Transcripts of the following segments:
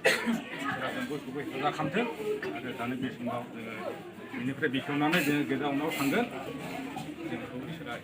इसोरा जोंखौ हेफाजाब खालामथों आरो दानि बे समाव जोङो बेनिफ्राय बेखेवनानै जोङो गेजेर उनाव थांगोन जोंखौ इसोरा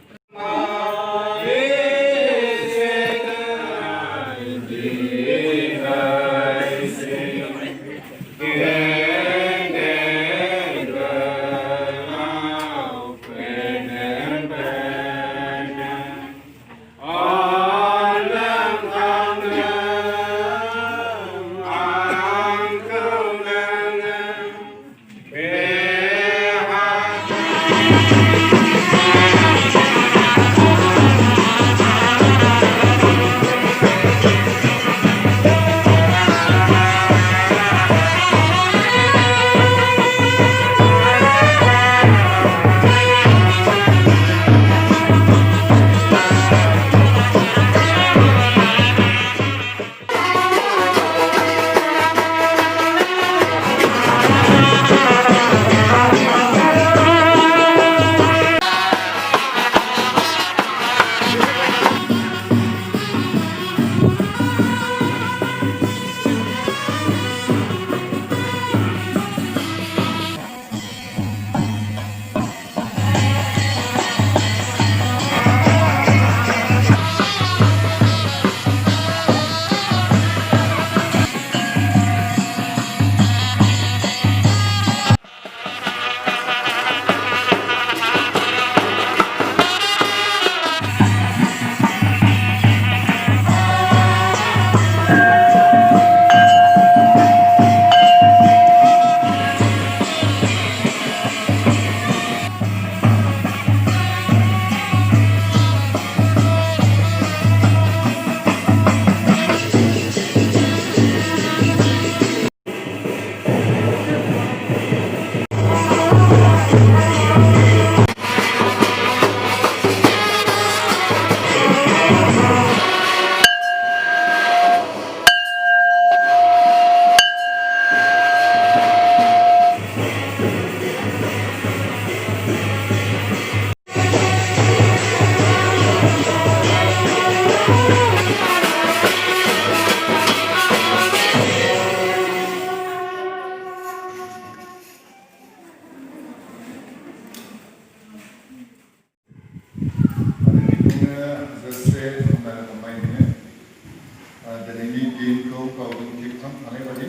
दिनैनि दिनखौ गावजों थिगथां थानाय बायदि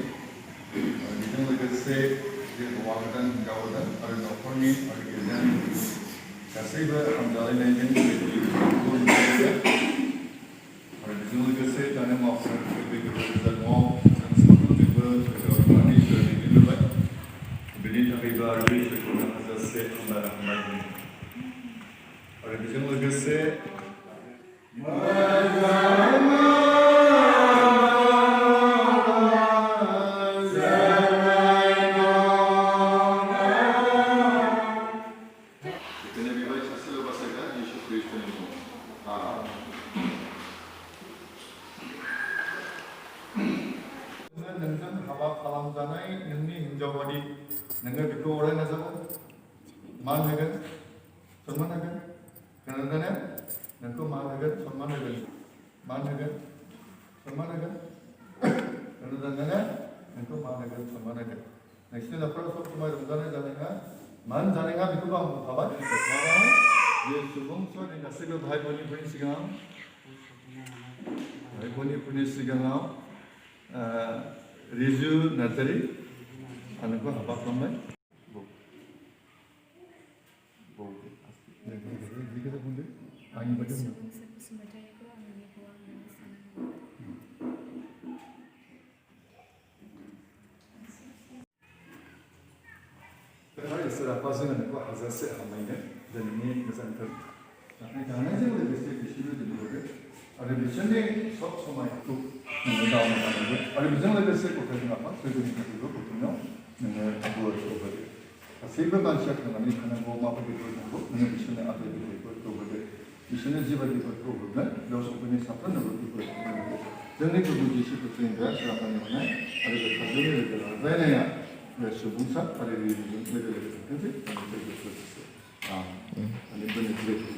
बेजों लोगोसे जे हौवा गोदान हिनजाव गोदान आरो न'खरनि आरो गिर्जानि गासैबो हामजालायनायजों बे दिनखौ नुयो आरो बेजों लोगोसे दानि मावफोर बे गोजानाव जों साफ्रोमजोंबो गोजौआव थानानै इसोर दैदेनबोबाय बेनि थाखायबो आरो बे इसोरखौनो हाजासे हामलायनाय आरो बेजों लोगोसे नोंजों हाबा खालामजानाय नोंनि हिन्जावादि नोङो बेखौ अराय नाजागौ मान होगोन सन्मान होगोन खोनादोंना नोंखौ मान होगोन सन्मान होगोन मान होगोन सन्मान होगोन खोनादोंना नोंखौ मान होगोन सन्मान होगोन नोंसिनि न'खराव सब समाय रंजानाय जानाङा मान जानाङा बेखौबो आं बुंखाबाय जे सुबुंफोरनि गासैबो भाइ बहिनिफोरनि सिगाङाव रिजु नार्जारि आंखौ हाबा खालामबाय आंनि बायदि इसोर आफाजों नोंखौ हाजासे हामलायगोन दिनैनि मोजांथार नाथाय जानायजों लोगोसे बिसोरबो दिन्थिहरो आरो बिसोरनि सब समायखौ नोङो दावनो हानांगोन आरो बेजों लोगोसे गथ'जों आफा सोरगोनि थाखायबो गथ'नाव नोङो बोरखौ होदो गासैबो मानसिया थांनानै थानांगौ माबायदि बोरनांगौ नोङो बिसोरनो आदार बिलाइफोरखौ होदो बिसोरनो जिबायदिफोरखौ होगोन बेयाव सफैनाय साफ्रोमनोबो बेफोरखौ होनांगौ जोंनि गुरु जिसुखौ जों सोरांनानै मोननाय आरो बे खाजोनि लोगो लाजायनाया बे सुबुंसा आरो रिलिजन लोगो लोगो थांथोंसै आरो लोगोसे माने बोनो बिलाइ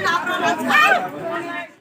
Apa